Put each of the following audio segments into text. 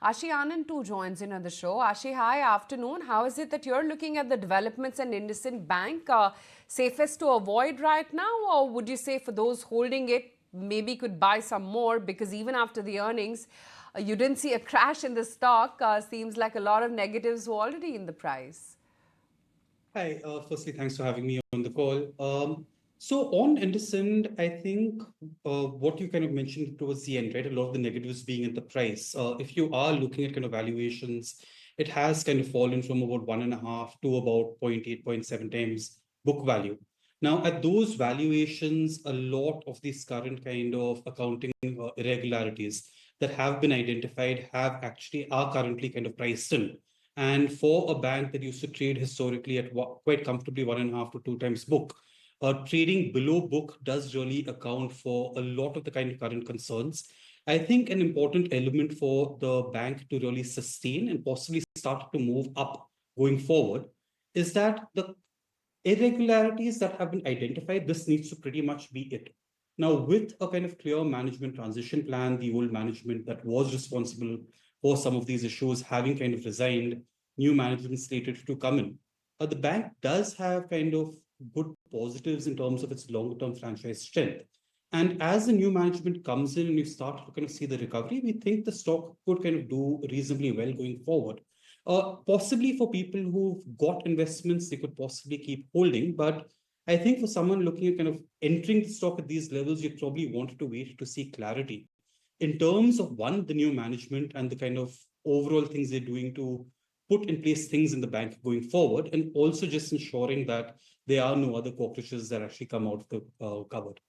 Ashi Anand too joins in on the show. Ashi, hi, afternoon. How is it that you're looking at the developments in IndusInd Bank? Safest to avoid right now, or would you say for those holding it, maybe could buy some more, because even after the earnings, you didn't see a crash in the stock. Seems like a lot of negatives were already in the price. Hi, firstly, thanks for having me on the call. So on IndusInd, I think what you kind of mentioned towards the end, right? A lot of the negatives being in the price. If you are looking at kind of valuations, it has kind of fallen from about 1.5 to about zero point 0.8, zero point 0.7 times book value. Now, at those valuations, a lot of these current kind of accounting irregularities that have been identified are currently kind of priced in. And for a bank that used to trade historically at quite comfortably 1.5 to 2 times book, trading below book does really account for a lot of the kind of current concerns. I think an important element for the bank to really sustain and possibly start to move up going forward is that the irregularities that have been identified, this needs to pretty much be it. Now, with a kind of clear management transition plan, the old management that was responsible for some of these issues having kind of resigned, new management slated to come in. The bank does have kind of good positives in terms of its long-term franchise strength. And as the new management comes in and you start to kind of see the recovery, we think the stock could kind of do reasonably well going forward. Possibly for people who've got investments, they could possibly keep holding. But I think for someone looking at kind of entering the stock at these levels, you probably wanted to wait to see clarity in terms of one, the new management and the kind of overall things they're doing to put in place things in the bank going forward, and also just ensuring that there are no other cockroaches that actually come out of the cupboard.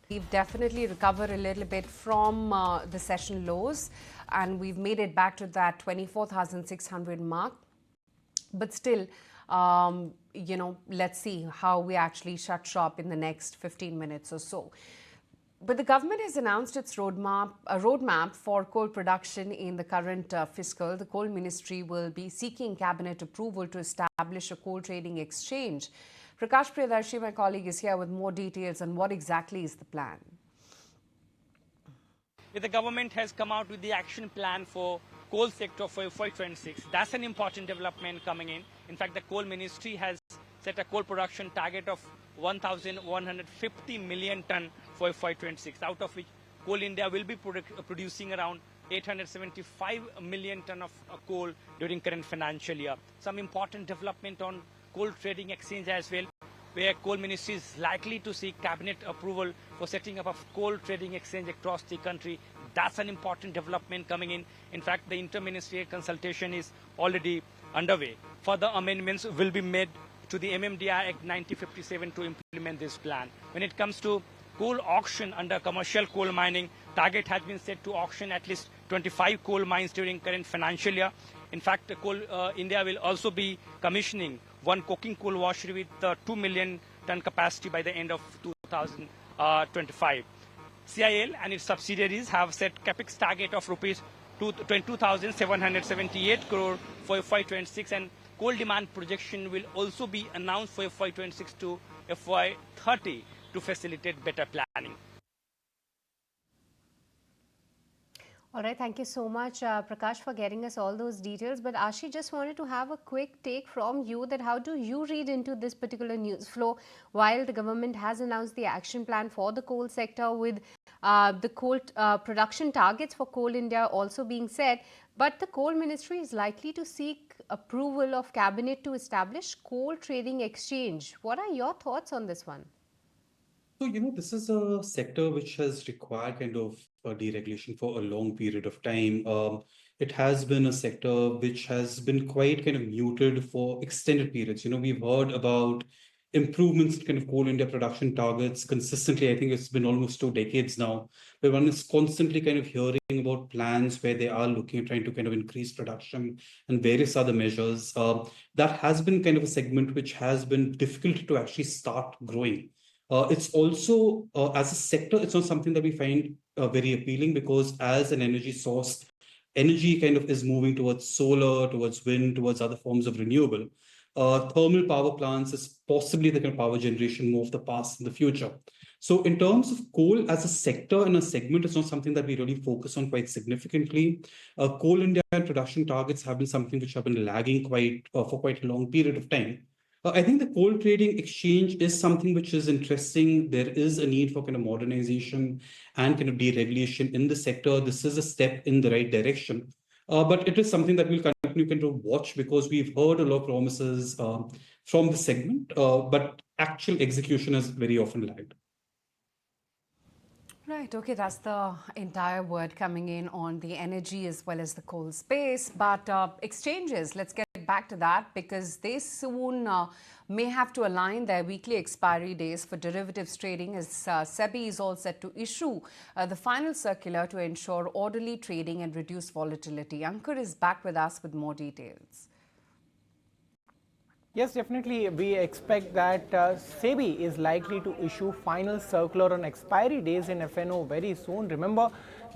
We've definitely recovered a little bit from the session lows, and we've made it back to that 24,600 mark. But still, let's see how we actually shut shop in the next 15 minutes or so. But the government has announced its roadmap for coal production in the current fiscal. The coal ministry will be seeking cabinet approval to establish a coal trading exchange. Prakash Priyadarshi, my colleague, is here with more details on what exactly is the plan. The government has come out with the action plan for coal sector for FY26. That's an important development coming in. In fact, the coal ministry has set a coal production target of 1,150 million ton for FY26, out of which Coal India will be producing around 875 million ton of coal during current financial year. Some important development on coal trading exchange as well, where coal ministry is likely to seek cabinet approval for setting up a coal trading exchange across the country. That's an important development coming in. In fact, the inter-ministerial consultation is already underway. Further amendments will be made to the MMDR Act 1957 to implement this plan. When it comes to coal auction under commercial coal mining, target has been set to auction at least 25 coal mines during current financial year. In fact, Coal India will also be commissioning one coking coal washery with 2 million ton capacity by the end of 2025. CIL and its subsidiaries have set capex target of rupees 22,778 crore for FY26, and coal demand projection will also be announced for FY26 to FY30 to facilitate better planning. All right, thank you so much, Prakash, for getting us all those details. But Ashi, just wanted to have a quick take from you that how do you read into this particular news flow while the government has announced the action plan for the coal sector with the coal production targets for Coal India also being set, but the coal ministry is likely to seek approval of cabinet to establish coal trading exchange. What are your thoughts on this one? So, this is a sector which has required kind of deregulation for a long period of time. It has been a sector which has been quite kind of muted for extended periods. We've heard about improvements in kind of Coal India production targets consistently. I think it's been almost 2 decades now, where one is constantly kind of hearing about plans where they are looking at trying to kind of increase production and various other measures. That has been kind of a segment which has been difficult to actually start growing. It's also, as a sector, it's not something that we find very appealing, because as an energy source, energy kind of is moving towards solar, towards wind, towards other forms of renewable. Thermal power plants is possibly the kind of power generation more of the past and the future. So in terms of coal as a sector and a segment, it's not something that we really focus on quite significantly. Coal India and production targets have been something which have been lagging for quite a long period of time. I think the coal trading exchange is something which is interesting. There is a need for kind of modernization and kind of deregulation in the sector. This is a step in the right direction. But it is something that we'll continue to watch because we've heard a lot of promises from the segment, but actual execution is very often lagged. Right, okay, that's the entire word coming in on the energy as well as the coal space. But exchanges, let's get back to that because they soon may have to align their weekly expiry days for derivatives trading as SEBI is all set to issue the final circular to ensure orderly trading and reduce volatility. Ankur is back with us with more details. Yes, definitely. We expect that SEBI is likely to issue final circular on expiry days in FNO very soon. Remember,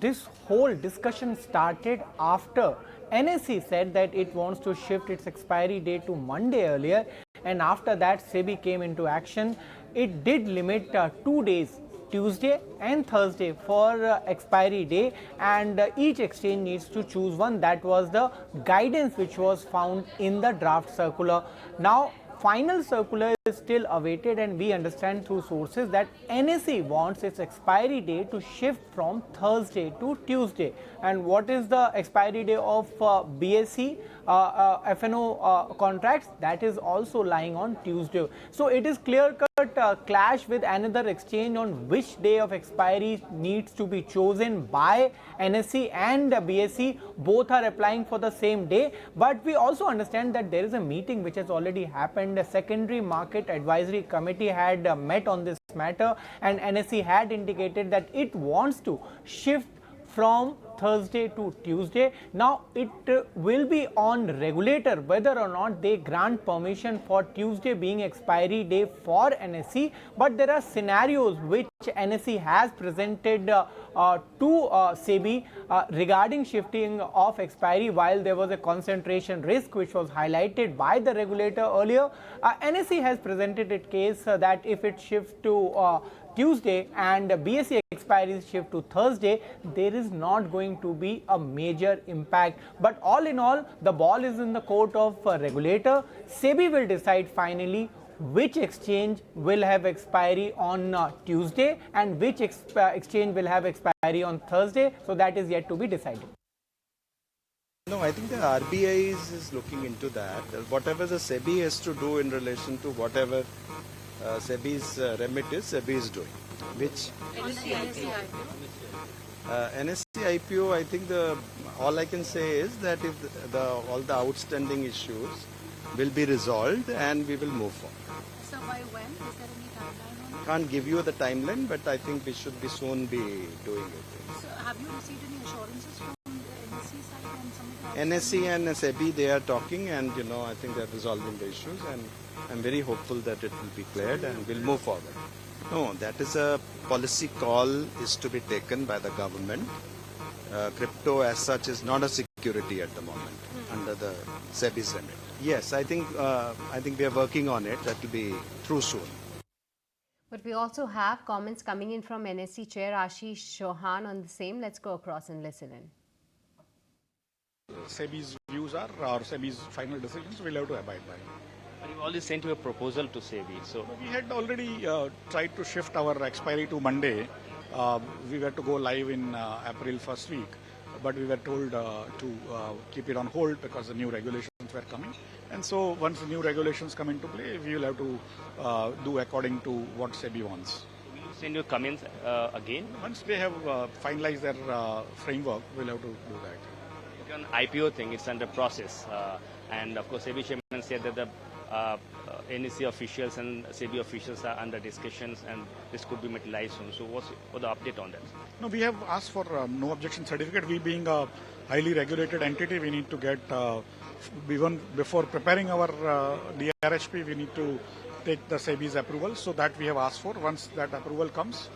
this whole discussion started after NSE said that it wants to shift its expiry date to Monday earlier, and after that SEBI came into action. It did limit 2 days, Tuesday and Thursday, for expiry day, and each exchange needs to choose one. That was the guidance which was found in the draft circular. Now final circular is still awaited, and we understand through sources that NSE wants its expiry day to shift from Thursday to Tuesday. And what is the expiry day of BSE FNO contracts? That is also lying on Tuesday. So it is clear-cut clash with another exchange on which day of expiry needs to be chosen by NSE and BSE. Both are applying for the same day, but we also understand that there is a meeting which has already happened. A secondary market advisory committee had met on this matter, and NSE had indicated that it wants to shift from Thursday to Tuesday. Now it will be on regulator whether or not they grant permission for Tuesday being expiry day for NSE, but there are scenarios which NSE has presented to SEBI regarding shifting of expiry. While there was a concentration risk which was highlighted by the regulator earlier, NSE has presented its case that if it shifts to Tuesday and BSE expiry shift to Thursday, there is not going to be a major impact. But all in all, the ball is in the court of regulator. SEBI will decide finally which exchange will have expiry on Tuesday and which exchange will have expiry on Thursday. So that is yet to be decided. No, I think the RBI is looking into that. Whatever the SEBI has to do in relation to whatever SEBI's remit is, SEBI is doing. Which NSE IPO, I think all I can say is that if all the outstanding issues will be resolved and we will move forward. So by when? Is there any timeline on it? Can't give you the timeline, but I think we should soon be doing it. So have you received any assurances from the NSE side and some of the NSE and SEBI, they are talking, and I think they're resolving the issues, and I'm very hopeful that it will be cleared and we'll move forward. No, that is a policy call is to be taken by the government. Crypto as such is not a security at the moment under the SEBI's remit. Yes, I think we are working on it. That will be through soon. But we also have comments coming in from NSE Chair Ashi Anand on the same. Let's go across and listen in. SEBI's views are, or SEBI's final decisions, we'll have to abide by. But you already sent a proposal to SEBI. So We had already tried to shift our expiry to Monday. We were to go live in April first week, but we were told to keep it on hold because the new regulations were coming. And so once the new regulations come into play, we will have to do according to what SEBI wants. will you send your comments again? Once they have finalized their framework, we'll have to do that. On IPO thing, it's under process. And of course, SEBI chairman said that the NSE officials and SEBI officials are under discussions and this could be materialized soon. So what's the update on that? No, we have asked for no objection certificate. We being a highly regulated entity, we need to get, even before preparing our DRHP, we need to take the SEBI's approval. So that we have asked for. Once that approval comes,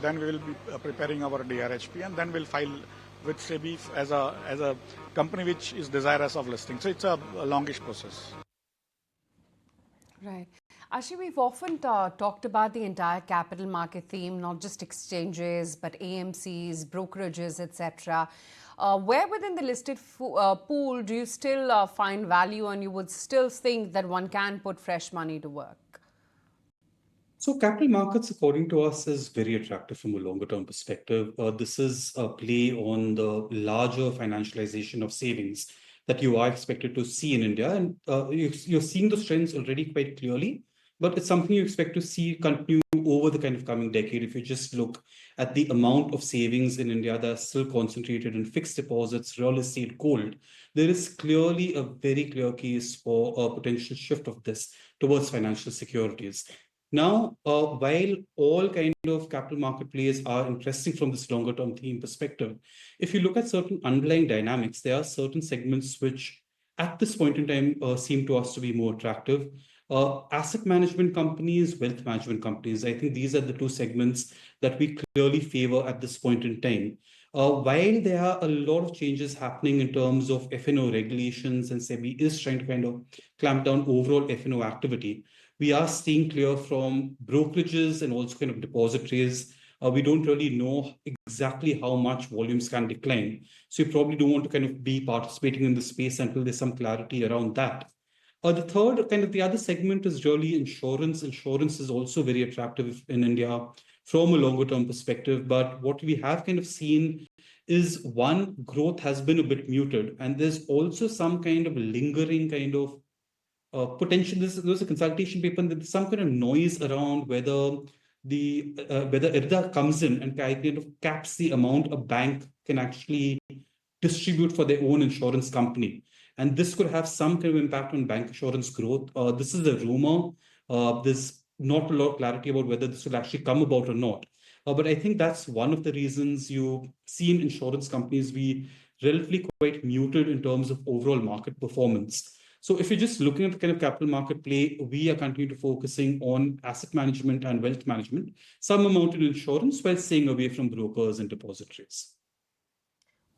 then we will be preparing our DRHP, and then we'll file with SEBI as a company which is desirous of listing. So it's a longish process. Right. Ashi, we've often talked about the entire capital market theme, not just exchanges, but AMCs, brokerages, etc. Where within the listed pool do you still find value and you would still think that one can put fresh money to work? So capital markets, according to us, is very attractive from a longer term perspective. This is a play on the larger financialization of savings that you are expected to see in India. And you're seeing those trends already quite clearly, but it's something you expect to see continue over the kind of coming decade. If you just look at the amount of savings in India that are still concentrated in fixed deposits, real estate, gold, there is clearly a very clear case for a potential shift of this towards financial securities. Now, while all kind of capital market plays are interesting from this longer term theme perspective, if you look at certain underlying dynamics, there are certain segments which at this point in time seem to us to be more attractive. Asset management companies, wealth management companies, I think these are the two segments that we clearly favor at this point in time. While there are a lot of changes happening in terms of F&O regulations and SEBI is trying to kind of clamp down overall F&O activity, we are seeing clear from brokerages and also kind of depositories. We don't really know exactly how much volumes can decline. So you probably don't want to kind of be participating in the space until there's some clarity around that. The third kind of the other segment is really insurance. Insurance is also very attractive in India from a longer term perspective. But what we have kind of seen is one, growth has been a bit muted. And there's also some kind of lingering kind of potential. There's a consultation paper and there's some kind of noise around whether whether IRDA comes in and kind of caps the amount a bank can actually distribute for their own insurance company. And this could have some kind of impact on bank insurance growth. This is a rumor. There's not a lot of clarity about whether this will actually come about or not. But I think that's one of the reasons you see in insurance companies be relatively quite muted in terms of overall market performance. So if you're just looking at the kind of capital market play, we are continuing to focusing on asset management and wealth management, some amount in insurance, while staying away from brokers and depositories.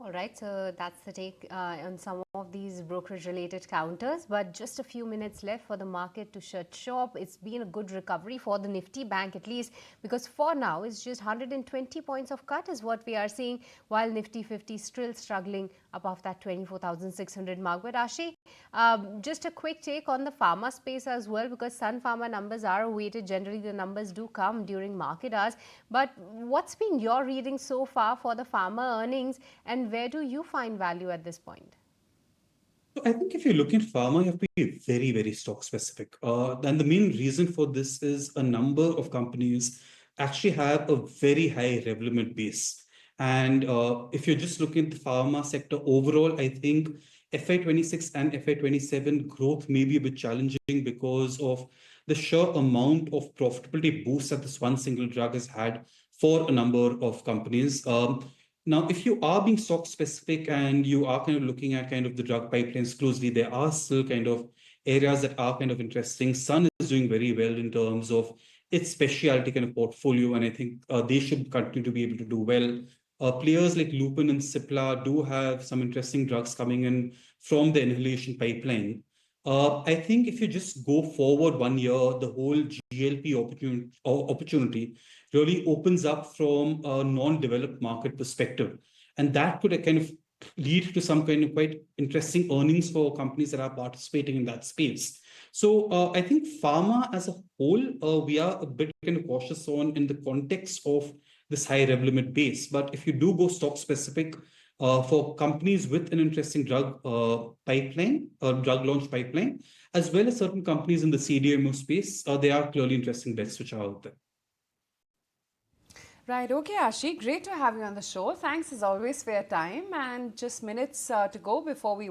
All right, so that's the take on some of these brokerage-related counters. But just a few minutes left for the market to shut shop. It's been a good recovery for the Nifty Bank at least, because for now it's just 120 points of cut is what we are seeing, while Nifty 50 still struggling above that 24,600 mark. But Ashi, just a quick take on the pharma space as well, because Sun Pharma numbers are awaited. Generally, the numbers do come during market hours. But what's been your reading so far for the pharma earnings, and where do you find value at this point? So I think if you're looking at pharma, you have to be very, very stock specific. And the main reason for this is a number of companies actually have a very high Revlimid base. And if you're just looking at the pharma sector overall, I think FY26 and FY27 growth may be a bit challenging because of the sheer amount of profitability boost that this one single drug has had for a number of companies. Now, if you are being stock specific and you are kind of looking at kind of the drug pipelines closely, there are still kind of areas that are kind of interesting. Sun is doing very well in terms of its specialty kind of portfolio, and I think they should continue to be able to do well. Players like Lupin and Cipla do have some interesting drugs coming in from the inhalation pipeline. I think if you just go forward 1 year, the whole GLP opportunity really opens up from a non-developed market perspective. And that could kind of lead to some kind of quite interesting earnings for companies that are participating in that space. So I think pharma as a whole, we are a bit kind of cautious on in the context of this high Revlimid base. But if you do go stock specific, for companies with an interesting drug pipeline, drug launch pipeline, as well as certain companies in the CDMO space, they are clearly interesting bets which are out there. Right. Okay, Ashi, great to have you on the show. Thanks as always for your time. And just minutes to go before we